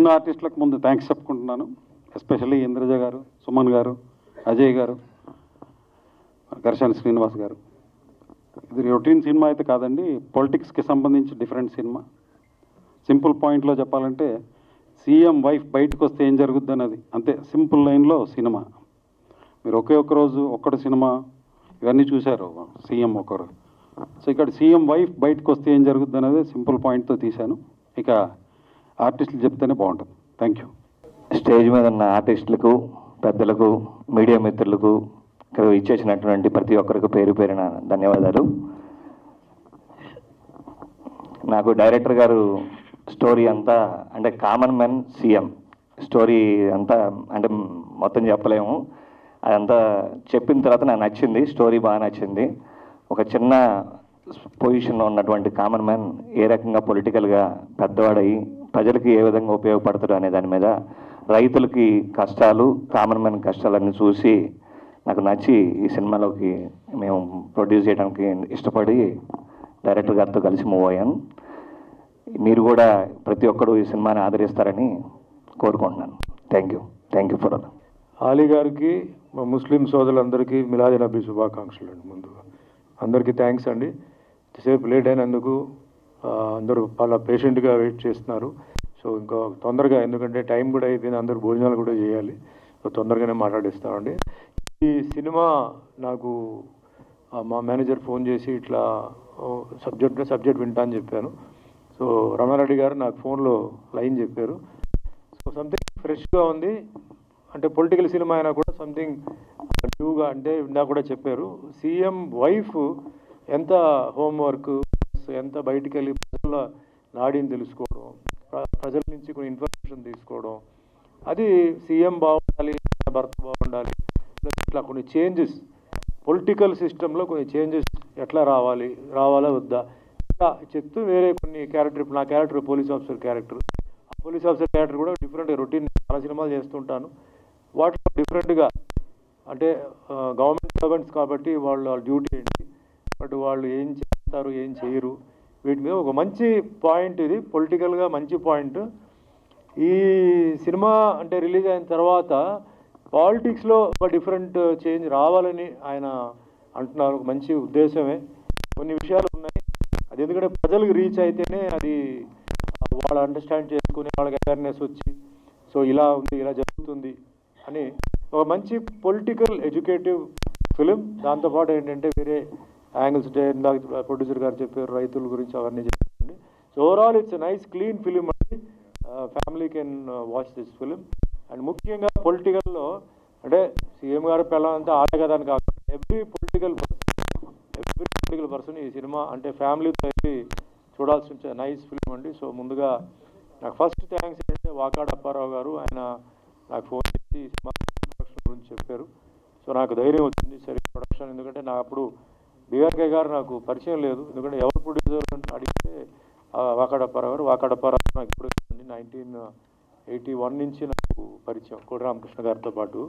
ఇక్కడున్న ఆర్టిస్టులకు ముందు థ్యాంక్స్ చెప్పుకుంటున్నాను. ఎస్పెషల్లీ ఇంద్రజ గారు, సుమన్ గారు, అజయ్ గారు, ఘర్షణ శ్రీనివాస్ గారు. ఇది రొటీన్ సినిమా అయితే కాదండి, పొలిటిక్స్కి సంబంధించి డిఫరెంట్ సినిమా. సింపుల్ పాయింట్లో చెప్పాలంటే సీఎం వైఫ్ బయటకు వస్తే ఏం జరుగుద్ది అన్నది అంతే, సింపుల్ లైన్లో సినిమా. మీరు ఒకే ఒక్క రోజు ఒక్కటి సినిమా ఇవన్నీ చూశారు, సీఎం ఒకరు. సో ఇక్కడ సీఎం వైఫ్ బయటకు వస్తే ఏం జరుగుద్ది అనేది సింపుల్ పాయింట్తో తీశాను. ఇక ఆర్టిస్టులు చెప్తేనే బాగుంటుంది. Thank you. స్టేజ్ మీద ఉన్న ఆర్టిస్టులకు, పెద్దలకు, మీడియా మిత్రులకు, ఇక్కడ ఇచ్చేసినటువంటి ప్రతి ఒక్కరికి పేరు పేరున ధన్యవాదాలు. నాకు డైరెక్టర్ గారు స్టోరీ అంతా అంటే కామన్ మ్యాన్ సీఎం స్టోరీ అంతా అంటే మొత్తం చెప్పలేము, అదంతా చెప్పిన తర్వాత నాకు నచ్చింది, స్టోరీ బాగా నచ్చింది. ఒక చిన్న పొజిషన్లో ఉన్నటువంటి కామన్ మ్యాన్ ఏ రకంగా పొలిటికల్గా పెద్దవాడయి ప్రజలకి ఏ విధంగా ఉపయోగపడతాడు అనే దాని మీద, రైతులకి కష్టాలు, కామన్ మ్యాన్ కష్టాలన్నీ చూసి నాకు నచ్చి ఈ సినిమాలోకి మేము ప్రొడ్యూస్ చేయడానికి ఇష్టపడి డైరెక్టర్ గారితో కలిసి మూవ్ అయ్యాను. మీరు కూడా ప్రతి ఒక్కరు ఈ సినిమాని ఆదరిస్తారని కోరుకుంటున్నాను. Thank you for all. Ali గారికి, మా ముస్లిం సోదరులందరికీ మిలాది నబీ శుభాకాంక్షలు అండి. ముందుగా అందరికీ థ్యాంక్స్ అండి. సేపు లేట్ అయినందుకు అందరూ చాలా పేషెంట్గా వెయిట్ చేస్తున్నారు. సో ఇంకా తొందరగా, ఎందుకంటే టైం కూడా అయిపోయింది, అందరూ భోజనాలు కూడా చేయాలి. సో తొందరగానే మాట్లాడిస్తామండి. ఈ సినిమా నాకు మా మేనేజర్ ఫోన్ చేసి ఇట్లా సబ్జెక్ట్ వింటా అని చెప్పాను. సో రమణారెడ్డి గారు నాకు ఫోన్లో లైన్ చెప్పారు. సో సంథింగ్ ఫ్రెష్గా ఉంది, అంటే పొలిటికల్ సినిమా అయినా కూడా సంథింగ్ న్యూగా, అంటే నాకు కూడా చెప్పారు సీఎం వైఫ్ ఎంత హోంవర్క్, ఎంత బయటికి వెళ్ళి ప్రజల నాడిని తెలుసుకోవడం, ప్రజల నుంచి కొన్ని ఇన్ఫర్మేషన్ తీసుకోవడం, అది సీఎం బాగుండాలి, భర్త బాగుండాలి, ఇట్లా కొన్ని చేంజెస్ పొలిటికల్ సిస్టంలో కొన్ని చేంజెస్ ఎట్లా రావాలా వద్దా ఇట్లా చెప్తూ వేరే కొన్ని క్యారెక్టర్, ఇప్పుడు నా క్యారెక్టర్ పోలీస్ ఆఫీసర్ క్యారెక్టర్, ఆ పోలీస్ ఆఫీసర్ క్యారెక్టర్ కూడా డిఫరెంట్గా రొటీన్ చాలా సినిమాలు చేస్తుంటాను. వాటిలో డిఫరెంట్గా అంటే గవర్నమెంట్ సర్వెంట్స్ కాబట్టి వాళ్ళ డ్యూటీ ఏంటి, బట్ వాళ్ళు ఏం చేస్తారు ఏం చేయరు, వీటి మీద ఒక మంచి పాయింట్, ఇది పొలిటికల్గా మంచి పాయింట్. ఈ సినిమా అంటే రిలీజ్ అయిన తర్వాత పాలిటిక్స్లో ఒక డిఫరెంట్ చేంజ్ రావాలని ఆయన అంటున్నారు. మంచి ఉద్దేశమే. కొన్ని విషయాలు ఉన్నాయి, అది ఎందుకంటే ప్రజలకు రీచ్ అయితేనే అది వాళ్ళు అండర్స్టాండ్ చేసుకుని వాళ్ళకి అవేర్నెస్ వచ్చి సో ఇలా ఉంది, ఇలా జరుగుతుంది అని ఒక మంచి పొలిటికల్ ఎడ్యుకేటివ్ ఫిలిం. దాంతోపాటు ఏంటంటే వేరే యాంగిల్స్, ఇందాక ప్రొడ్యూసర్ గారు చెప్పారు రైతుల గురించి, అవన్నీ చెప్పండి. So overall it's nice clean film అండి. Family can watch this film. And ముఖ్యంగా పొలిటికల్లో అంటే సీఎం గారు పిల్లలంతా ఆడగదని కాకుండా ఎవ్రీ పొలిటికల్ పర్సన్ ఈ సినిమా అంటే ఫ్యామిలీతో వెళ్ళి చూడాల్సిన నైస్ ఫిలిం అండి. సో ముందుగా నాకు ఫస్ట్ థ్యాంక్స్ ఏంటంటే వాకాడ అప్పారావు గారు, ఆయన నాకు ఫోన్ చేసి ఈ సినిమా ప్రొడక్షన్ గురించి చెప్పారు. సో నాకు ధైర్యం వచ్చింది సరే ప్రొడక్షన్, ఎందుకంటే నాకు అప్పుడు బీఆర్కే గారు నాకు పరిచయం లేదు, ఎందుకంటే ఎవరు ప్రొడ్యూసర్ అని అడిగితే వాకాడ అప్పారావు గారు. వాకాడ అప్పారావు నాకు ఇప్పుడు 1981 నుంచి నాకు పరిచయం కోడి రామకృష్ణ గారితో పాటు.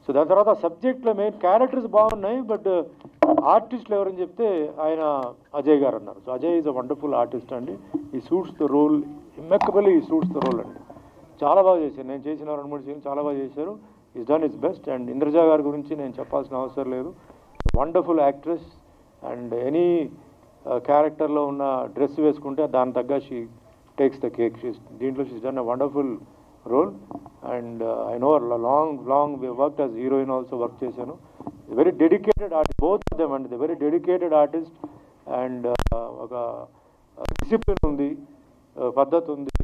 సో దాని తర్వాత సబ్జెక్ట్లో మెయిన్ క్యారెక్టర్స్ బాగున్నాయి, బట్ ఆర్టిస్టులు ఎవరని చెప్తే ఆయన అజయ్ గారు అన్నారు. So Ajay is a wonderful artist అండి. ఈ సూట్స్ ద రోల్, ఇమ్మెక్కబుల్లీ ఈ సూట్స్ ద రోల్ అండి. చాలా బాగా చేశారు, నేను చేసిన 2-3 సీన్లు చాలా బాగా చేశారు. Is done is best. And Indraja గారి గురించి నేను చెప్పాల్సిన అవసరం లేదు, వండర్ఫుల్ యాక్ట్రెస్. అండ్ ఎనీ క్యారెక్టర్లో ఉన్న డ్రెస్ వేసుకుంటే దాని తగ్గ షీ టేక్స్ ద కేక్. దీంట్లో she's done a wonderful role. And I know long work as heroine also work చేశాను. Very dedicated artist, both of them and very dedicated artist. And ఒక discipline ఉంది, పద్ధతి ఉంది.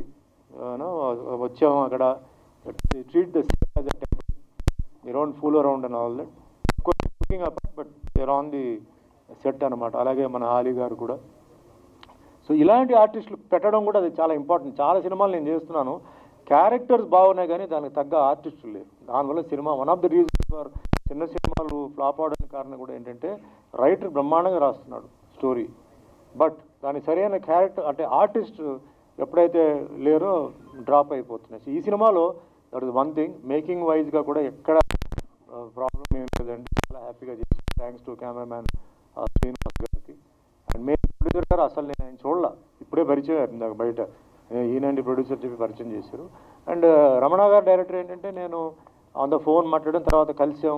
వచ్చాము అక్కడ treat the they don't fool around and all that, cooking up but there on the set అనమాట. అలాగే మన ఆలీ గారు కూడా. సో ఇలాంటి ఆర్టిస్టులు పెట్టడం కూడా అది చాలా ఇంపార్టెంట్. చాలా సినిమాలు నేను చేస్తున్నాను, క్యారెక్టర్స్ బాగున్నాయి కానీ దానికి తగ్గ ఆర్టిస్టులు లేరు. దానివల్ల cinema one of the reasons for చిన్న సినిమాలు ఫ్లాప్ అవడానికి కారణం కూడా ఏంటంటే రైటర్ బ్రహ్మాండంగా రాస్తున్నాడు స్టోరీ, బట్ దానికి సరైన క్యారెక్టర్ అంటే ఆర్టిస్ట్ ఎప్పుడైతే లేరో డ్రాప్ అయిపోతున్నాయి. ఈ సినిమాలో that is one thing. Making వైజ్గా కూడా ఎక్కడ ప్రాబ్లం ఏం లేదండి, చాలా హ్యాపీగా చేసి థ్యాంక్స్ టు కెమెరామ్యాన్ శ్రీనివాస్ గారికి. అండ్ మెయిన్ ప్రొడ్యూసర్ గారు అసలు నేను ఆయన చూడాల, ఇప్పుడే పరిచయం ఇందాక బయట ఈయనండి ప్రొడ్యూసర్ చెప్పి పరిచయం చేశారు. అండ్ రమణ గారు డైరెక్టర్ ఏంటంటే నేను ఆన్ ద ఫోన్ మాట్లాడిన తర్వాత కలిసాం.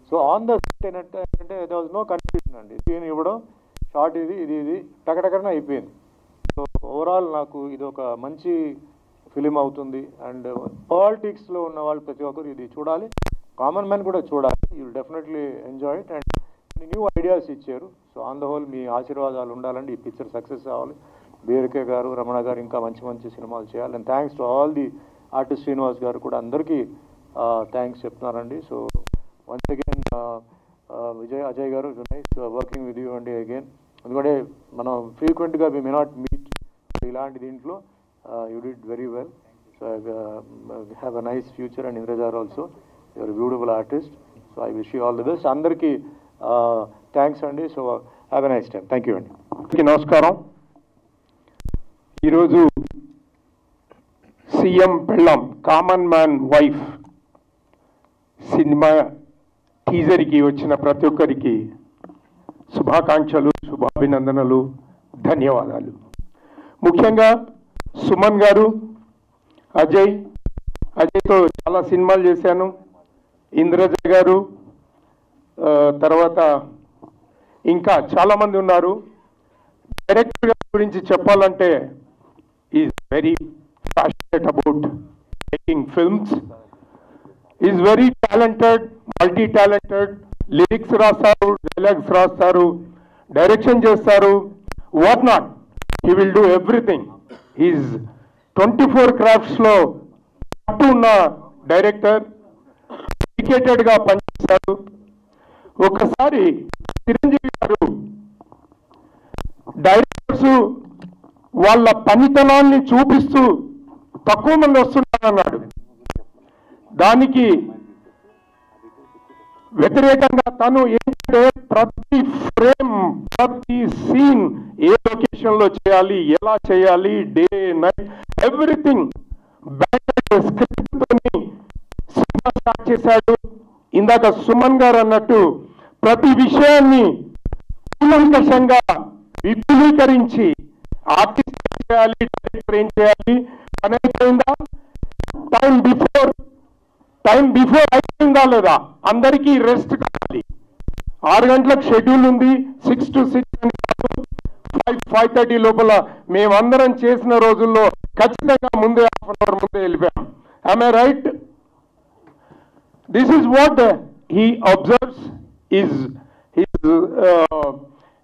సో ఆన్ ద సెట్ ఏంటంటే దే వాజ్ నో కన్ఫ్యూజన్ అండి. సీన్ ఇవ్వడం, షార్ట్ ఇది టకటకనే అయిపోయింది. సో ఓవరాల్ నాకు ఇది ఒక మంచి ఫిలిం అవుతుంది. అండ్ పాలిటిక్స్లో ఉన్న వాళ్ళు ప్రతి ఒక్కరు ఇది చూడాలి, కామన్ మ్యాన్ కూడా చూడాలి. You will definitely enjoy it. And new ideas ఇచ్చారు. సో ఆన్ ద హోల్ మీ ఆశీర్వాదాలు ఉండాలండి, ఈ పిక్చర్ సక్సెస్ అవ్వాలి. బీఆర్కే గారు, రమణ గారు ఇంకా మంచి మంచి సినిమాలు చేయాలి. And thanks to all the artist, Srinivas గారు కూడా అందరికీ థ్యాంక్స్ చెప్తున్నారండి. సో వన్స్ అగైన్ అజయ్ గారు, నైస్ వర్కింగ్ విత్ యూ అండి అగైన్. ఎందుకంటే మనం ఫ్రీక్వెంట్గా వి మే నాట్ మీట్, ఇలాంటి దీంట్లో you did very well. So have a nice future. And ఇంద్రజార్ also your beautiful artist. So I wish you all the best. అందరికీ thanks అండి. So have a nice time. Thank you అండి. నమస్కారం. ఈరోజు CM పెళ్ళాం common man wife cinema టీజర్కి వచ్చిన ప్రతి ఒక్కరికి శుభాకాంక్షలు, శుభాభినందనలు, ధన్యవాదాలు. ముఖ్యంగా సుమన్ గారు, అజయ్తో చాలా సినిమాలు చేశాను. ఇంద్రజ గారు, తర్వాత ఇంకా చాలామంది ఉన్నారు. డైరెక్టర్ గారి గురించి చెప్పాలంటే is very passionate about making films. Is very talented, multi talented. Lyrics రాస్తారు, డైలాగ్స్ రాస్తారు, డైరెక్షన్ చేస్తారు, what not. He will do everything. Is 24 క్రాఫ్ట్స్లో పట్టు ఉన్న డైరెక్టర్. డెడికేటెడ్గా పనిచేశారు. ఒకసారి చిరంజీవి గారు డైరెక్టర్స్ వాళ్ళ పనితనాన్ని చూపిస్తూ తక్కువ మంది వస్తున్నారన్నాడు. దానికి వ్యతిరేకంగా తను ఏంటంటే ప్రతి ఫ్రేమ్, ప్రతి సీన్ ఏ లొకేషన్లో చేయాలి, ఎలా చేయాలి, డే నైట్ ఎవ్రీథింగ్ స్క్రిప్ట్తోని సినిమా స్టార్ట్ చేశాడు. ఇందాక సుమన్ గారు అన్నట్టు ప్రతి విషయాన్ని కూలంకషంగా విపులీకరించి ఆర్టిస్ట్ ఏం చేయాలి, డైరెక్టర్ ఏం చేయాలి, పని అయిపోయిందా, టైం బిఫోర్ అయిపోయిందా లేదా, అందరికీ రెస్ట్ కావాలి. 6 గంటలకు షెడ్యూల్ ఉంది, 6 to 6 అని కాదు, 5:30 లోపల మేమందరం చేసిన రోజుల్లో ఖచ్చితంగా ముందే ½ an hour ముందే వెళ్ళిపోయాం. Am I right? This is what he observes.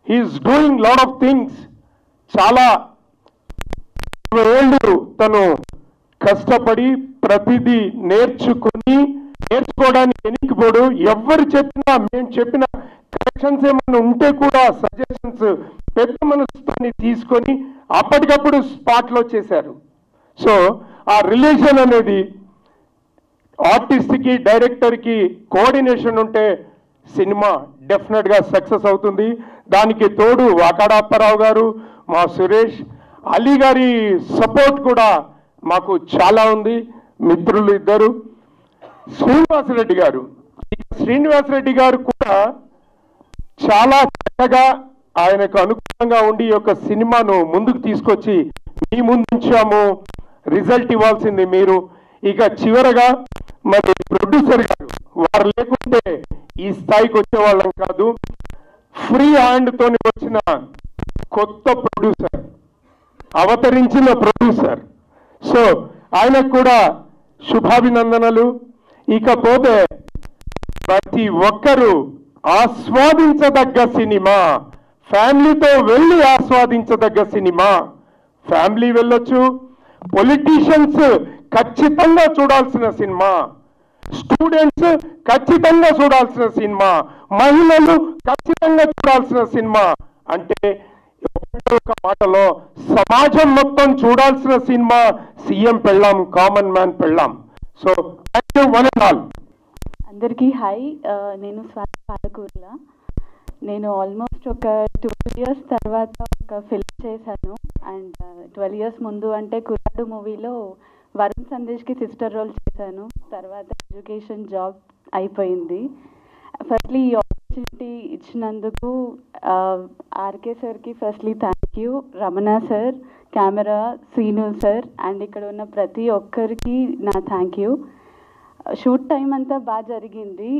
He's doing lot of things. చాలా ఏళ్ళు తను కష్టపడి ప్రతిదీ నేర్చుకోవడానికి వెనక్కిపోడు. ఎవరు చెప్పినా, మేము చెప్పిన కరెక్షన్స్ ఏమైనా ఉంటే కూడా సజెషన్స్ పెద్ద మనసుతో తీసుకొని అప్పటికప్పుడు స్పాట్లో చేశారు. సో ఆ రిలేషన్ అనేది ఆర్టిస్ట్కి, డైరెక్టర్కి కోఆర్డినేషన్ ఉంటే సినిమా డెఫినెట్గా సక్సెస్ అవుతుంది. దానికి తోడు వాకాడ అప్పారావు గారు, మా సురేష్, అలీ గారి సపోర్ట్ కూడా మాకు చాలా ఉంది. మిత్రులు ఇద్దరు, శ్రీనివాసరెడ్డి గారు కూడా చాలా చక్కగా ఆయనకు అనుకూలంగా ఉండి ఈ యొక్క సినిమాను ముందుకు తీసుకొచ్చి మీ ముందుంచాము. రిజల్ట్ ఇవ్వాల్సింది మీరు. ఇక చివరగా మరి ప్రొడ్యూసర్ గారు, వారు లేకుంటే ఈ స్థాయికి వచ్చేవాళ్ళం కాదు. ఫ్రీ హ్యాండ్తో వచ్చిన కొత్త ప్రొడ్యూసర్, అవతరించిన ప్రొడ్యూసర్. సో ఆయనకు కూడా శుభాభినందనలు. ఇకపోతే ప్రతి ఒక్కరూ ఆస్వాదించదగ్గ సినిమా, ఫ్యామిలీతో వెళ్ళి ఆస్వాదించదగ్గ సినిమా. ఫ్యామిలీ వెళ్ళొచ్చు, పొలిటీషియన్స్ ఖచ్చితంగా చూడాల్సిన సినిమా, స్టూడెంట్స్ ఖచ్చితంగా చూడాల్సిన సినిమా, మహిళలు ఖచ్చితంగా చూడాల్సిన సినిమా. అంటే ఒక మాటలో సమాజం మొత్తం చూడాల్సిన సినిమా సీఎం పెళ్ళాం, కామన్ మ్యాన్ పెళ్ళాం. So thank you one and all. అందరికీ హాయ్. నేను స్వాతి పాలకూర్ల. నేను ఆల్మోస్ట్ ఒక 12 years తర్వాత ఒక ఫిల్మ్ చేశాను. అండ్ 12 years ముందు అంటే కుర్రాడు మూవీలో వరుణ్ సందేశ్కి సిస్టర్ రోల్ చేశాను. తర్వాత ఎడ్యుకేషన్ జాబ్ అయిపోయింది. ఫస్ట్లీ ఈ ఆపర్చునిటీ ఇచ్చినందుకు ఆర్కే సార్కి firstly thanks. Thank you. Ramana sir, camera Srinu sir, and ఇక్కడ ఉన్న ప్రతి ఒక్కరికి నా థ్యాంక్ యూ. షూట్ టైం అంతా బాగా జరిగింది.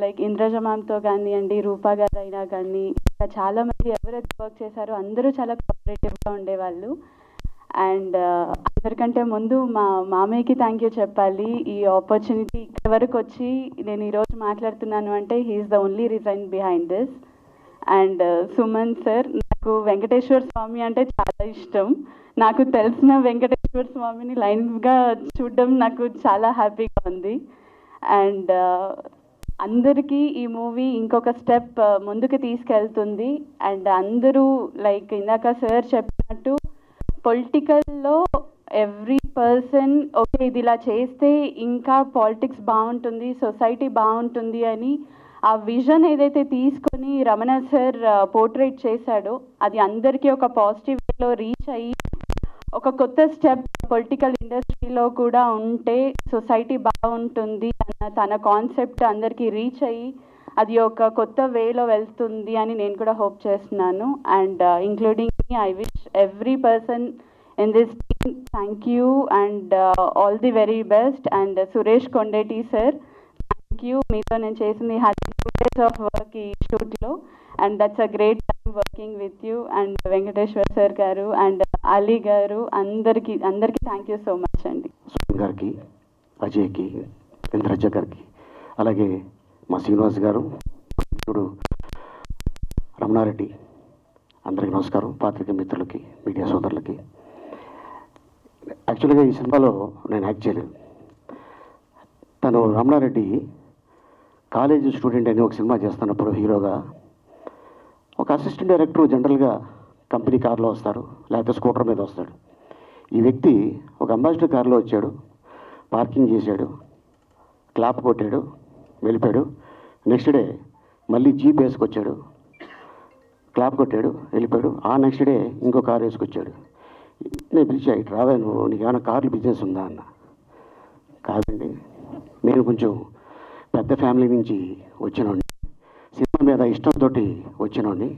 లైక్ ఇంద్రజ మ్యామ్తో కానివ్వండి, రూపా గారు అయినా కానీ, ఇంకా చాలామంది ఎవరైతే వర్క్ చేశారో అందరూ చాలా కోఆపరేటివ్గా ఉండేవాళ్ళు. అండ్ అందరికంటే ముందు మా మామయ్యకి థ్యాంక్ యూ చెప్పాలి. ఈ ఆపర్చునిటీ ఇక్కడ వరకు వచ్చి నేను ఈరోజు మాట్లాడుతున్నాను అంటే he is the only reason behind this. And Suman sir, నాకు వెంకటేశ్వర స్వామి అంటే చాలా ఇష్టం. నాకు తెలిసిన వెంకటేశ్వర స్వామిని లైన్గా చూడడం నాకు చాలా హ్యాపీగా ఉంది. అండ్ అందరికీ ఈ మూవీ ఇంకొక స్టెప్ ముందుకు తీసుకెళ్తుంది. అండ్ అందరూ లైక్ ఇందాక సార్ చెప్పినట్టు పొలిటికల్లో ఎవ్రీ పర్సన్ ఓకే ఇది ఇలా చేస్తే ఇంకా పాలిటిక్స్ బాగుంటుంది, సొసైటీ బాగుంటుంది అని ఆ విజన్ ఏదైతే తీసుకొని రమణ సార్ పోర్ట్రేట్ చేశాడో అది అందరికీ ఒక పాజిటివ్ వేలో రీచ్ అయ్యి ఒక కొత్త స్టెప్ పొలిటికల్ ఇండస్ట్రీలో కూడా ఉంటే సొసైటీ బాగుంటుంది అన్న తన కాన్సెప్ట్ అందరికీ రీచ్ అయ్యి అది ఒక కొత్త వేలో వెళ్తుంది అని నేను కూడా హోప్ చేస్తున్నాను. And including me, I wish every person in this team thank you and all the very best. And Suresh Kondeti sir, thank you. మీతో నేను చేసింది 2 days ఆఫ్ వర్క్ ఈ షూట్లో, and that's a great time working with you. And Venkateshwar sir గారు and Ali గారు అందరికీ thank you so much అండి. సుమన్ గారికి, అజయ్కి, ఇంద్రజ గారికి, అలాగే మా శ్రీనివాస్ గారు, ఇప్పుడు రమణారెడ్డి, అందరికీ నమస్కారం. పాత్రిక మిత్రులకి, మీడియా సోదరులకి. యాక్చువల్గా ఈ సినిమాలో నేను యాక్ట్ చేయలేదు. తను రమణారెడ్డి కాలేజీ స్టూడెంట్ అని ఒక సినిమా చేస్తున్నప్పుడు హీరోగా ఒక అసిస్టెంట్ డైరెక్టర్ జనరల్గా కంపెనీ కార్లో వస్తారు, లేకపోతే స్కూటర్ మీద వస్తాడు. ఈ వ్యక్తి ఒక అంబాసిడర్ కార్లో వచ్చాడు, పార్కింగ్ చేశాడు, క్లాప్ కొట్టాడు, వెళ్ళిపోయాడు. నెక్స్ట్ డే మళ్ళీ జీప్ వేసుకొచ్చాడు, క్లాప్ కొట్టాడు, వెళ్ళిపోయాడు. ఆ నెక్స్ట్ డే ఇంకో కారు వేసుకొచ్చాడు. నేను పిలిచా, ఇటు రావా నువ్వు, నీకు ఏమైనా కార్లు బిజినెస్ ఉందా అన్న. కాదండి, నేను కొంచెం పెద్ద ఫ్యామిలీ నుంచి వచ్చినోడిని, సినిమా మీద ఇష్టంతో వచ్చినోడిని,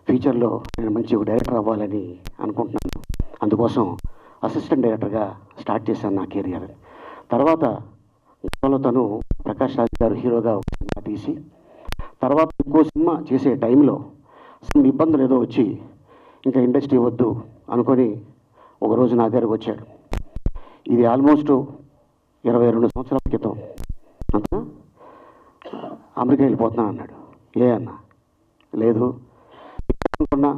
ఫ్యూచర్లో నేను మంచి డైరెక్టర్ అవ్వాలని అనుకుంటున్నాను, అందుకోసం అసిస్టెంట్ డైరెక్టర్గా స్టార్ట్ చేశాను నా కెరియర్. తర్వాత గతంలో తను ప్రకాష్ రాజ్ గారు హీరోగా ఒక సినిమా తీసి, తర్వాత ఇంకో సినిమా చేసే టైంలో some ఇబ్బందులు ఏదో వచ్చి ఇంకా ఇండస్ట్రీ వద్దు అనుకొని ఒకరోజు నా దగ్గరకు వచ్చాడు. ఇది ఆల్మోస్ట్ 22 సంవత్సరాల క్రితం. అంతా అమెరికా వెళ్ళిపోతున్నాను అన్నాడు. ఏ అన్న, లేదు అనుకున్నా,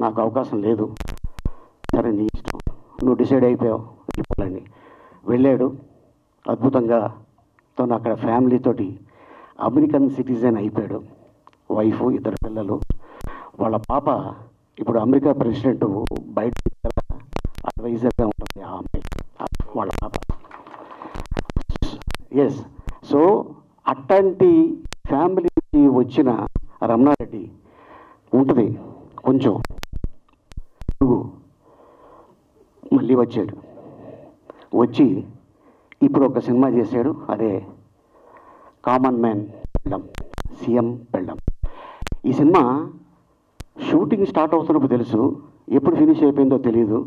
నాకు అవకాశం లేదు. సరే నీ ఇష్టం, నువ్వు డిసైడ్ అయిపోయావు వెళ్ళిపోవాలని. వెళ్ళాడు. అద్భుతంగా తను అక్కడ ఫ్యామిలీతోటి అమెరికన్ సిటిజన్ అయిపోయాడు. వైఫ్, 2 పిల్లలు. వాళ్ళ పాప ఇప్పుడు అమెరికా ప్రెసిడెంట్ బయట అడ్వైజర్గా ఉంటుంది ఆ అమ్మాయి, వాళ్ళ పాప. ఎస్, సో అట్లాంటి ఫ్యామిలీ నుంచి వచ్చిన రమణారెడ్డి ఉంటుంది కొంచెం మళ్ళీ వచ్చాడు. వచ్చి ఇప్పుడు ఒక సినిమా చేశాడు, అదే కామన్ మ్యాన్ పెళ్ళం, సీఎం పెళ్ళం. ఈ సినిమా షూటింగ్ స్టార్ట్ అవుతున్నప్పుడు తెలుసు, ఎప్పుడు ఫినిష్ అయిపోయిందో తెలియదు.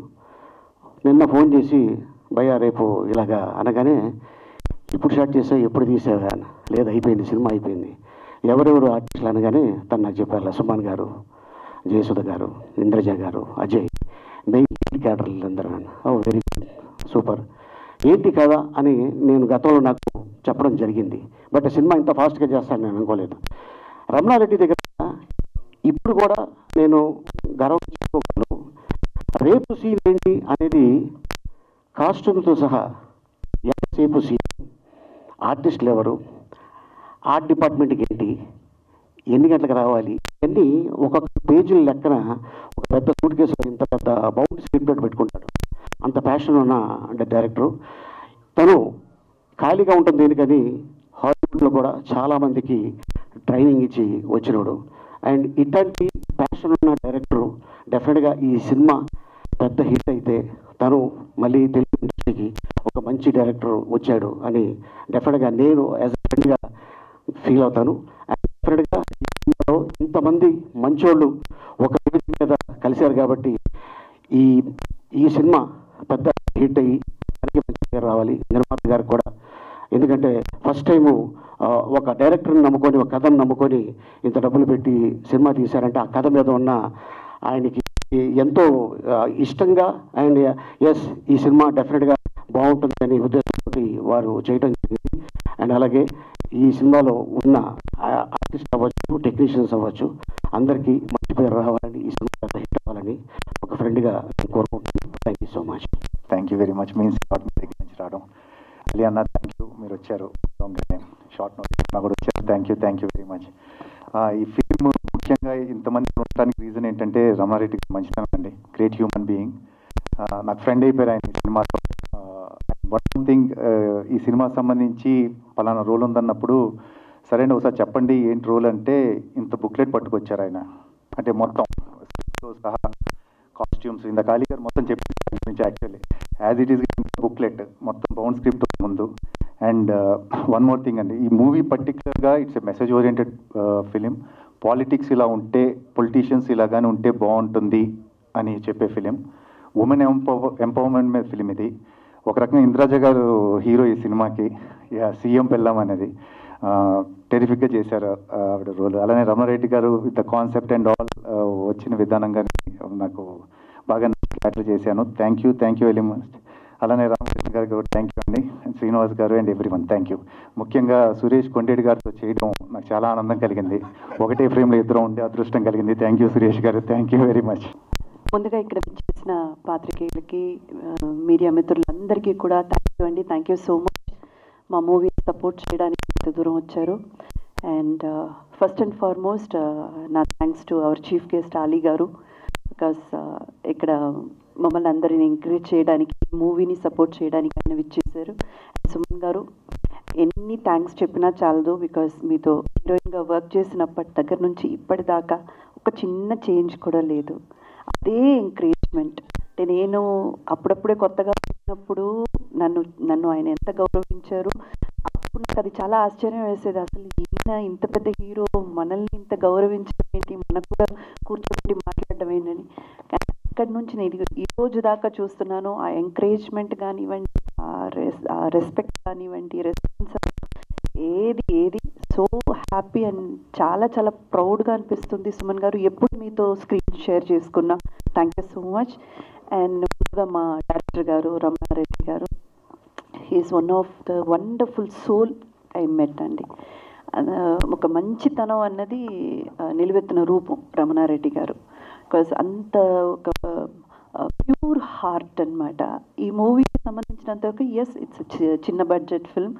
నిన్న ఫోన్ చేసి భయ్యా రేపు ఇలాగా అనగానే, ఇప్పుడు స్టార్ట్ చేసా, ఎప్పుడు తీసావా? లేదు అయిపోయింది, సినిమా అయిపోయింది. ఎవరెవరు ఆర్టిస్టులు అనగానే తను నాకు చెప్పారు, సుమన్ గారు, జయసుధ గారు, ఇంద్రజ గారు, అజయ్, మెయిన్ క్యాడర్లు అందరూ. ఓ వెరీ గుడ్, సూపర్. ఏంటి కదా అని నేను గతంలో నాకు చెప్పడం జరిగింది, బట్ సినిమా ఇంత ఫాస్ట్గా చేస్తాను నేను అనుకోలేదు. రమణారెడ్డి దగ్గర ఇప్పుడు కూడా నేను గర్వం చేసుకోగలను. రేపు సీన్ ఏంటి అనేది కాస్ట్యూమ్తో సహా ఎంతసేపు సీన్, ఆర్టిస్టులు ఎవరు, ఆర్ట్ డిపార్ట్మెంట్కి ఏంటి, ఎన్ని గంటలకు రావాలి, ఇవన్నీ ఒక్కొక్క పేజీల లెక్కన ఒక పెద్ద సూట్ కేసు ఇంత పెద్ద బౌండ్ స్క్రిప్ట్ పెట్టుకుంటాడు. అంత ప్యాషన్ ఉన్న అంటే డైరెక్టరు. తను ఖాళీగా ఉంటుంది దేనికని హాలీవుడ్లో కూడా చాలామందికి ట్రైనింగ్ ఇచ్చి వచ్చినాడు. అండ్ ఇట్లాంటి ప్యాషన్ ఉన్న డైరెక్టరు డెఫినెట్గా ఈ సినిమా పెద్ద హిట్ అయితే తను మళ్ళీ తెలుగు ఇండస్ట్రీకి ఒక మంచి డైరెక్టర్ వచ్చాడు అని డెఫినెట్గా నేను యాజ్ ఎ ఫ్రెండ్గా ఫీల్ అవుతాను. అండ్ డెఫినెట్గా ఈ సినిమాలో ఇంతమంది మంచోళ్ళు ఒక పేజీ మీద కలిశారు కాబట్టి ఈ ఈ సినిమా పెద్ద హిట్ అయ్యి మనకి మంచి పేరు రావాలి నిర్మాత గారికి కూడా. ఎందుకంటే ఫస్ట్ టైము ఒక డైరెక్టర్ని నమ్ముకొని, ఒక కథను నమ్ముకొని ఇంత డబ్బులు పెట్టి సినిమా తీశారంటే ఆ కథ మీద ఉన్న ఆయనకి ఎంతో ఇష్టంగా అండ్ ఎస్ ఈ సినిమా డెఫినెట్గా బాగుంటుందని ఉద్దేశంతో వారు చేయడం జరిగింది. అండ్ అలాగే ఈ సినిమాలో ఉన్న ఆర్టిస్ట్ అవ్వచ్చు, టెక్నీషియన్స్ అవ్వచ్చు, అందరికీ మంచి పేరు రావాలని, ఈ సినిమా హిట్ అవ్వాలని ఒక ఫ్రెండ్గా కోరుకుంటున్నాను. Thank you so much. Thank you very much. Means short మీ దగ్గర నుంచి రావడం. అలీ అన్న థ్యాంక్ యూ, మీరు వచ్చారు. షార్ట్ నోటీస్ కూడా వచ్చారు. Thank you very much. ఈ ఫిల్మ్ ముఖ్యంగా ఇంతమంది ఉండడానికి రీజన్ ఏంటంటే రమణారెడ్డి మంచితనం అండి. Great human being. నాకు ఫ్రెండ్ అయిపోయారు ఆయన ఈ సినిమాతో. వన్ థింగ్, ఈ సినిమా సంబంధించి పలానా రోల్ ఉందన్నప్పుడు సరైన ఒకసారి చెప్పండి ఏంటి రోల్ అంటే ఇంత బుక్లెట్ పట్టుకొచ్చారు ఆయన. అంటే మొత్తం స్క్రిప్ట్తో సహా కాస్ట్యూమ్స్ ఇంత ఖాళీ గారు మొత్తం చెప్పి గురించి actually as it is booklet మొత్తం బౌండ్ స్క్రిప్ట్ ముందు. అండ్ వన్ మోర్ థింగ్ అండి, ఈ మూవీ పర్టికులర్గా it's a message oriented film. Politics ఇలా ఉంటే, పొలిటీషియన్స్ ఇలాగానే ఉంటే బాగుంటుంది అని చెప్పే ఫిలిం. ఉమెన్ ఎంపవర్మెంట్ మీద ఫిలిం ఇది. ఒక రకంగా ఇంద్రాజ గారు హీరో ఈ సినిమాకి. సీఎం పెళ్ళాం అనేది టెరిఫిక్గా చేశారు ఆవిడ రోల్. అలానే రమణారెడ్డి గారు with the concept and all వచ్చిన విధానంగా నాకు బాగా క్యాటర్ చేశాను. Thank you very much. అలానే రామకృష్ణ గారికి కూడా థ్యాంక్ యూ అండి, శ్రీనివాస్ గారు అండ్ ఎవ్రీవన్ థ్యాంక్ యూ. ముఖ్యంగా సురేష్ కొండేటి గారితో చేయడం నాకు చాలా ఆనందం కలిగింది. ఒకటే ఫ్రేమ్లో ఇద్దరు ఉండే అదృష్టం కలిగింది. థ్యాంక్ యూ సురేష్ గారు, థ్యాంక్ యూ వెరీ మచ్. ముందుగా ఇక్కడ చేసిన పాత్రికేయులకి, మీడియా మిత్రులందరికీ కూడా థ్యాంక్ యూ అండి. Thank you so much. మా మూవీ సపోర్ట్ చేయడానికి ఇంత దూరం వచ్చారు. అండ్ ఫస్ట్ అండ్ ఫార్మోస్ట్ నా thanks to our chief guest Ali గారు. బికాస్ ఇక్కడ మమ్మల్ని అందరిని ఎంకరేజ్ చేయడానికి, మూవీని సపోర్ట్ చేయడానికి ఆయన విచ్చేశారు. సుమన్ గారు, ఎన్ని థ్యాంక్స్ చెప్పినా చాలదు. బికాస్ మీతో హీరోయిన్గా వర్క్ చేసినప్పటి దగ్గర నుంచి ఇప్పటిదాకా ఒక చిన్న చేంజ్ కూడా లేదు. అదే ఎంకరేజ్మెంట్. అంటే నేను అప్పుడప్పుడే కొత్తగా వచ్చినప్పుడు నన్ను ఆయన ఎంత గౌరవించారు. అప్పుడు నాకు అది చాలా ఆశ్చర్యం వేసేది. అసలు ఈయన ఇంత పెద్ద హీరో మనల్ని ఇంత గౌరవించడం ఏంటి, మనకు కూడా కూర్చోబెట్టి మాట్లాడడం ఏంటని. కానీ అక్కడి నుంచి నేను ఈ రోజు దాకా చూస్తున్నాను. ఆ ఎంకరేజ్మెంట్ కానివ్వండి, ఆ రెస్పెక్ట్ కానివ్వండి, రెస్పాన్స్ ఏది సో హ్యాపీ అండ్ చాలా చాలా ప్రౌడ్గా అనిపిస్తుంది. సుమన్ గారు, ఎప్పుడు మీతో స్క్రీన్ షేర్ చేసుకున్నా. Thank you so much. And ముందుగా మా director garu Ramana Reddy garu, he is one of the wonderful soul I met అండి. ఒక మంచితనం అన్నది నిలువెత్తిన రూపం రమణారెడ్డి గారు. బికాజ్ అంత ఒక ప్యూర్ హార్ట్ అన్నమాట. ఈ మూవీకి సంబంధించినంతవరకు ఎస్ ఇట్స్ చిన్న బడ్జెట్ ఫిల్మ్,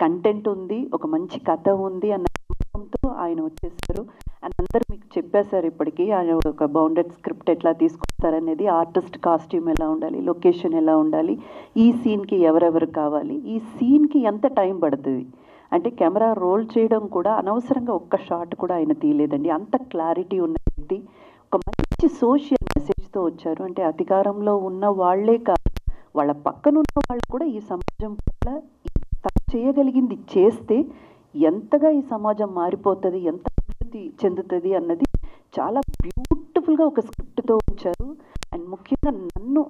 కంటెంట్ ఉంది, ఒక మంచి కథ ఉంది అన్న నమ్మకంతో ఆయన వచ్చేసారు. అండ్ అందరూ మీకు చెప్పేశారు ఇప్పటికీ ఆయన ఒక బౌండెడ్ స్క్రిప్ట్ ఎట్లా తీసుకొస్తారనేది, ఆర్టిస్ట్ కాస్ట్యూమ్ ఎలా ఉండాలి, లొకేషన్ ఎలా ఉండాలి, ఈ సీన్కి ఎవరెవరు కావాలి, ఈ సీన్కి ఎంత టైం పడుతుంది. అంటే కెమెరా రోల్ చేయడం కూడా అనవసరంగా ఒక్క షాట్ కూడా ఆయన తీయలేదండి. అంత క్లారిటీ ఉన్న వ్యక్తి. ఒక మంచి సోషల్ మెసేజ్తో వచ్చారు. అంటే అధికారంలో ఉన్న వాళ్లే కాదు, వాళ్ళ పక్కనున్న వాళ్ళు కూడా ఈ సమాజం పట్ల తను చేయగలిగింది చేస్తే ఎంతగా ఈ సమాజం మారిపోతుంది, ఎంత అభివృద్ధి చెందుతుంది అన్నది చాలా బ్యూటిఫుల్గా ఒక స్క్రిప్ట్తో ఉంచారు. అండ్ ముఖ్యంగా నన్ను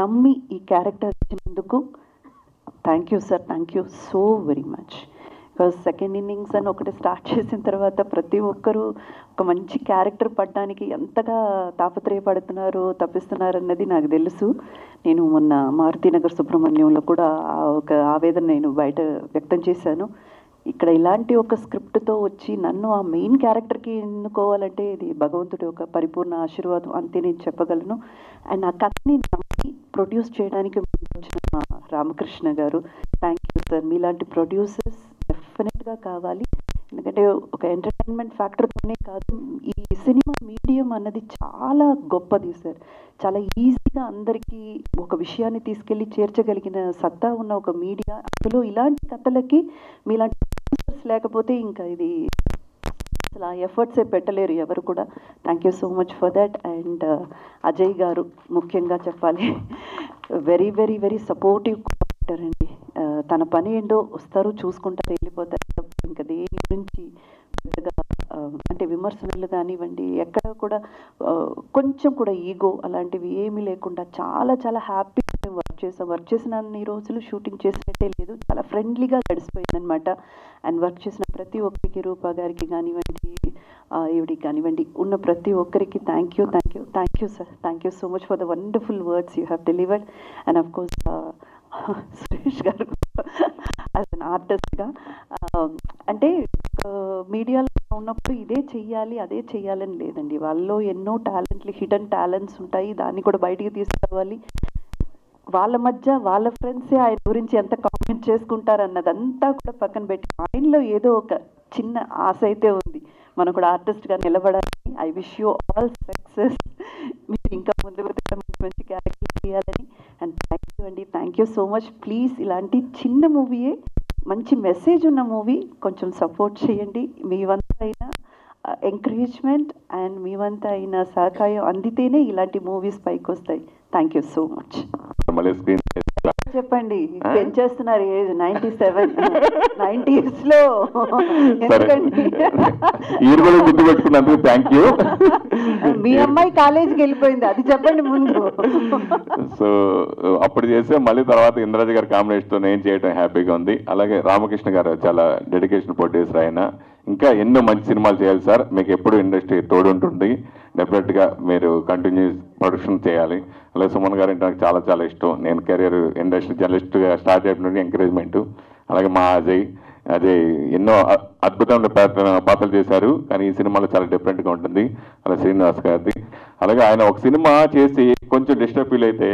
నమ్మి ఈ క్యారెక్టర్ ఇచ్చినందుకు thank you sir, thank you so very much. Because second innings అని ఒకటి స్టార్ట్ చేసిన తర్వాత ప్రతి ఒక్కరూ ఒక మంచి క్యారెక్టర్ పడడానికి ఎంతగా తాపత్రయపడుతున్నారు, తప్పిస్తున్నారు అన్నది నాకు తెలుసు. నేను మొన్న మారుతినగర్ సుబ్రహ్మణ్యంలో కూడా ఒక ఆవేదన నేను బయట వ్యక్తం చేశాను. ఇక్కడ ఇలాంటి ఒక స్క్రిప్ట్తో వచ్చి నన్ను ఆ మెయిన్ క్యారెక్టర్కి ఎన్నుకోవాలంటే ఇది భగవంతుడి ఒక పరిపూర్ణ ఆశీర్వాదం అంతే నేను చెప్పగలను. అండ్ ఆ కథని నమ్మి ప్రొడ్యూస్ చేయడానికి వచ్చిన మా రామకృష్ణ గారు, థ్యాంక్ యూ సార్. మీలాంటి ప్రొడ్యూసర్స్ డెఫినెట్గా కావాలి. ఎందుకంటే ఒక ఎంటర్టైన్మెంట్ ఫ్యాక్టర్తోనే కాదు, ఈ సినిమా మీడియం అన్నది చాలా గొప్పది సార్. చాలా ఈజీగా అందరికీ ఒక విషయాన్ని తీసుకెళ్ళి చేర్చగలిగిన సత్తా ఉన్న ఒక మీడియా. అందులో ఇలాంటి కథలకి మీలాంటి ప్రొడ్యూసర్స్ లేకపోతే ఇంకా ఇది అసలు ఆ ఎఫర్ట్సే పెట్టలేరు ఎవరు కూడా. Thank you so much for that. And Ajay గారు ముఖ్యంగా చెప్పాలి, వెరీ వెరీ వెరీ సపోర్టివ్ అండి. తన పని ఏంటో వస్తారు, చూసుకుంటారు, వెళ్ళిపోతారు. ఇంకా దేని గురించి పెద్దగా అంటే విమర్శలు కానివ్వండి, ఎక్కడ కూడా కొంచెం కూడా ఈగో అలాంటివి ఏమీ లేకుండా చాలా చాలా హ్యాపీగా మేము వర్క్ చేసిన అన్ని రోజులు షూటింగ్ చేసినట్టే లేదు, చాలా ఫ్రెండ్లీగా గడిచిపోయిందనమాట. అండ్ వర్క్ చేసిన ప్రతి ఒక్కరికి, రూపా గారికి కానివ్వండి, ఈవిడికి కానివ్వండి, ఉన్న ప్రతి ఒక్కరికి thank you sir, thank you so much for the wonderful words you have delivered. And of course Suresh గారు యాజ్ అన్ ఆర్టిస్ట్గా, అంటే మీడియాలో ఉన్నప్పుడు ఇదే చెయ్యాలి అదే చెయ్యాలని లేదండి, వాళ్ళలో ఎన్నో హిడెన్ టాలెంట్స్ ఉంటాయి, దాన్ని కూడా బయటికి తీసుకురావాలి. వాళ్ళ మధ్య వాళ్ళ ఫ్రెండ్సే ఆయన గురించి ఎంత కామెంట్ చేసుకుంటారు అన్నదంతా కూడా పక్కన పెట్టి ఆయనలో ఏదో ఒక చిన్న ఆశ అయితే ఉంది, మనం కూడా ఆర్టిస్ట్గా నిలబడాలని. I wish you all success, మీరు ఇంకా ముందుకు మంచి మంచి క్యారెక్టర్లు చేయాలని. And thank you so much. Please ఇలాంటి చిన్న మూవీయే, మంచి మెసేజ్ ఉన్న మూవీ కొంచెం సపోర్ట్ చేయండి. మీ వంత అయినా ఎంకరేజ్మెంట్ అండ్ మీ వంత అయిన సహకారం అందితేనే ఇలాంటి మూవీస్ పైకి వస్తాయి. Thank you so much. చెప్పండి, పెంచేస్తున్నారు ఏజ్ 97, 90s లో గుర్తుపెట్టుకున్నందుకు థ్యాంక్ యూ. మీ అమ్మాయి కాలేజీకి వెళ్ళిపోయింది, అది చెప్పండి ముందు. సో అప్పుడు చేసే మళ్ళీ తర్వాత ఇంద్రాజ గారి కాంబినేషన్తో నేను చేయడం హ్యాపీగా ఉంది. అలాగే రామకృష్ణ గారు చాలా డెడికేషన్ ప్రొడ్యూసర్, ఆయన ఇంకా ఎన్నో మంచి సినిమాలు చేయాలి సార్, మీకు ఎప్పుడు ఇండస్ట్రీ తోడుంటుంది, డెఫినెట్గా మీరు కంటిన్యూస్ ప్రొడక్షన్ చేయాలి. అలాగే సుమన్ గారు అంటే నాకు చాలా చాలా ఇష్టం, నేను కెరియర్ ఇండస్ట్రీ జర్నలిస్ట్గా స్టార్ట్ అయినటువంటి ఎంకరేజ్మెంట్. అలాగే మా అజయ్ ఎన్నో అద్భుతమైన పాత్రలు చేశారు, కానీ ఈ సినిమాలో చాలా డిఫరెంట్గా ఉంటుంది. అలాగే శ్రీనివాస్ గారిది, అలాగే ఆయన ఒక సినిమా చేసి కొంచెం డిస్టర్బ్ ఫీల్ అయితే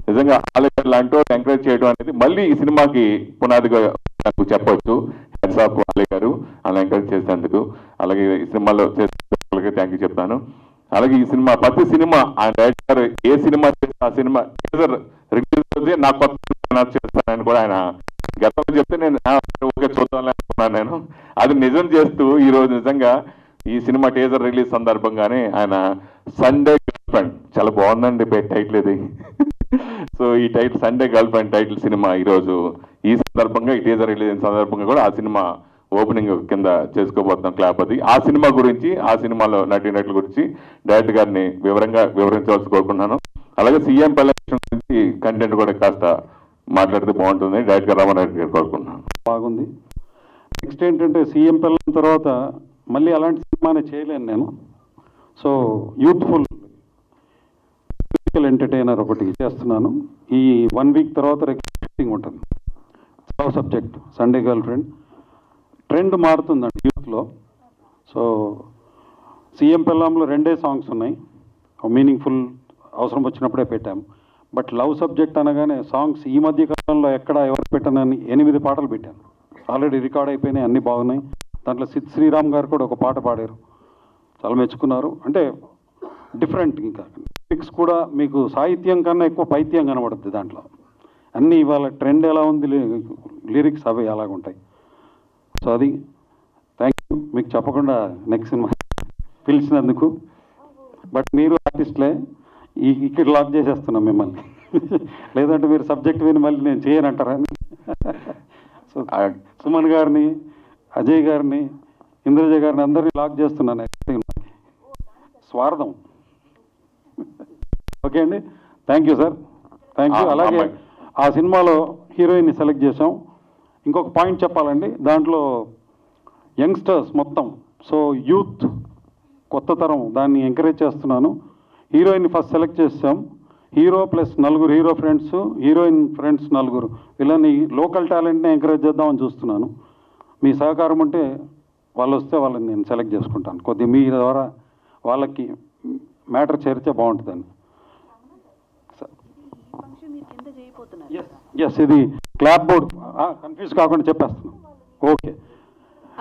నిజంగా ఆలయ లాంటి ఎంకరేజ్ చేయడం అనేది మళ్ళీ ఈ సినిమాకి పునాదిగా నాకు చెప్పవచ్చు. హెడ్స్ ఆఫ్ ఆలయ గారు అలా ఎంకరేజ్ చేసేందుకు, అలాగే ఈ సినిమాలో చేసే థ్యాంక్ యూ చెప్తాను. అలాగే ఈ సినిమా ప్రతి సినిమా ఆయన డైరెక్టర్ ఏ సినిమా చేస్తే ఆ సినిమా రిలీజ్ అవుతుంది నా కొత్త చేస్తానని కూడా ఆయన గతంలో చెప్తే నేను ఓకే చూద్దాం అనుకున్నాను. నేను అది నిజం చేస్తూ ఈరోజు నిజంగా ఈ సినిమా టీజర్ రిలీజ్ సందర్భంగానే ఆయన సండే గర్ల్ ఫ్రెండ్, చాలా బాగుందండి టైటిల్ ఇది. సో ఈ title Sunday girl friend title cinema ఈరోజు ఈ సందర్భంగా ఈ టీజర్ రిలీజ్ అయిన సందర్భంగా కూడా ఆ సినిమా ఓపెనింగ్ కింద చేసుకోబోతున్నాం క్లాప్ అది. ఆ సినిమా గురించి, ఆ సినిమాలో నటీనటుల గురించి డైరెక్టర్ గారిని వివరించవలసి కోరుకుంటున్నాను. అలాగే సీఎం ఎలక్షన్ గురించి కంటెంట్ కూడా కాస్త మాట్లాడితే బాగుంటుంది, డైరెక్టర్ గారు రామారెడ్డి గారు కోరుకుంటున్నాను. బాగుంది. నెక్స్ట్ ఏంటంటే సీఎం పిల్లల తర్వాత మళ్ళీ అలాంటి సినిమానే చేయలేను నేను. సో యూత్ఫుల్ ఎంటర్టైనర్ ఒకటి చేస్తున్నాను. ఈ 1 వీక్ తర్వాత రికార్డింగ్ ఉంటుంది. Subject Sunday girl friend trend మారుతుందండి యూత్లో. సో సీఎం పిల్లంలో 2 సాంగ్స్ ఉన్నాయి, మీనింగ్ఫుల్ అవసరం వచ్చినప్పుడే పెట్టాము. బట్ లవ్ సబ్జెక్ట్ అనగానే సాంగ్స్ ఈ మధ్య కాలంలో ఎక్కడ ఎవరు పెట్టనని 8 పాటలు పెట్టాను. ఆల్రెడీ రికార్డ్ అయిపోయినాయి, అన్నీ బాగున్నాయి. దాంట్లో సిద్ శ్రీరామ్ గారు కూడా ఒక పాట పాడారు, చాలా మెచ్చుకున్నారు. అంటే డిఫరెంట్, ఇంకా లిరిక్స్ కూడా మీకు సాహిత్యం కన్నా ఎక్కువ పైత్యం కనబడుద్ది దాంట్లో. అన్నీ ఇవాళ ట్రెండ్ ఎలా ఉంది, లిరిక్స్ అవి అలాగుంటాయి. సో అది థ్యాంక్ యూ, మీకు చెప్పకుండా నెక్స్ట్ సినిమా పిలిచినందుకు. బట్ మీరు ఆర్టిస్ట్లే, ఇక్కడ లాక్ చేసేస్తున్నాం మిమ్మల్ని, లేదంటే మీరు సబ్జెక్ట్ విని మళ్ళీ నేను చేయనంటారని. సో సుమన్ గారిని, అజయ్ గారిని, ఇంద్రజ గారిని అందరినీ లాక్ చేస్తున్నాను. స్వార్థం. ఓకే అండి, thank you sir, thank you. అలాగే ఆ సినిమాలో హీరోయిన్ని సెలెక్ట్ చేసాం. ఇంకొక పాయింట్ చెప్పాలండి, దాంట్లో యంగ్స్టర్స్ మొత్తం, సో యూత్ కొత్త తరం, దాన్ని ఎంకరేజ్ చేస్తున్నాను. హీరోయిన్ని ఫస్ట్ సెలెక్ట్ చేసాం, hero plus 4 hero friends, heroine friends 4. వీళ్ళని లోకల్ టాలెంట్ని ఎంకరేజ్ చేద్దామని చూస్తున్నాను. మీ సహకారం ఉంటే వాళ్ళు వస్తే వాళ్ళని నేను సెలెక్ట్ చేసుకుంటాను. కొద్దిగా మీ ద్వారా వాళ్ళకి మ్యాటర్ చేరితే బాగుంటుందని. ఎస్, ఇది క్లాప్ బోర్డ్, కన్ఫ్యూజ్ కాకుండా చెప్పేస్తున్నాను. Okay.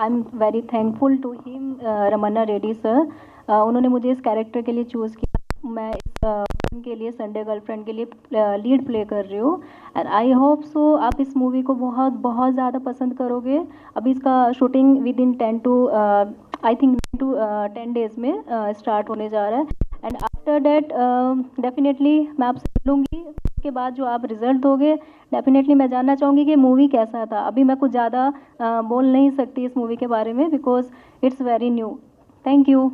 I'm very thankful to him, Ramanna Reddy sir. उन्होंने मुझे इस कैरेक्टर के लिए चूज़ किया. मैं इस फिल्म के लिए संडे गर्लफ्रेंड के लिए लीड प्ले कर रही हूँ. एंड आई होप सो आप इस मूवी को बहुत बहुत ज़्यादा पसंद करोगे. अभी इसका shooting with in 10 to 10 days में स्टार्ट होने जा रहा है. एंड आफ्टर डैट डेफिनेटली मैं आपसे मिलूँगी. उसके बाद जो आप रिजल्ट दोगे, डेफिनेटली मैं जानना चाहूँगी कि मूवी कैसा था. अभी मैं कुछ ज़्यादा बोल नहीं सकती इस मूवी के बारे में, because it's very new. Thank you.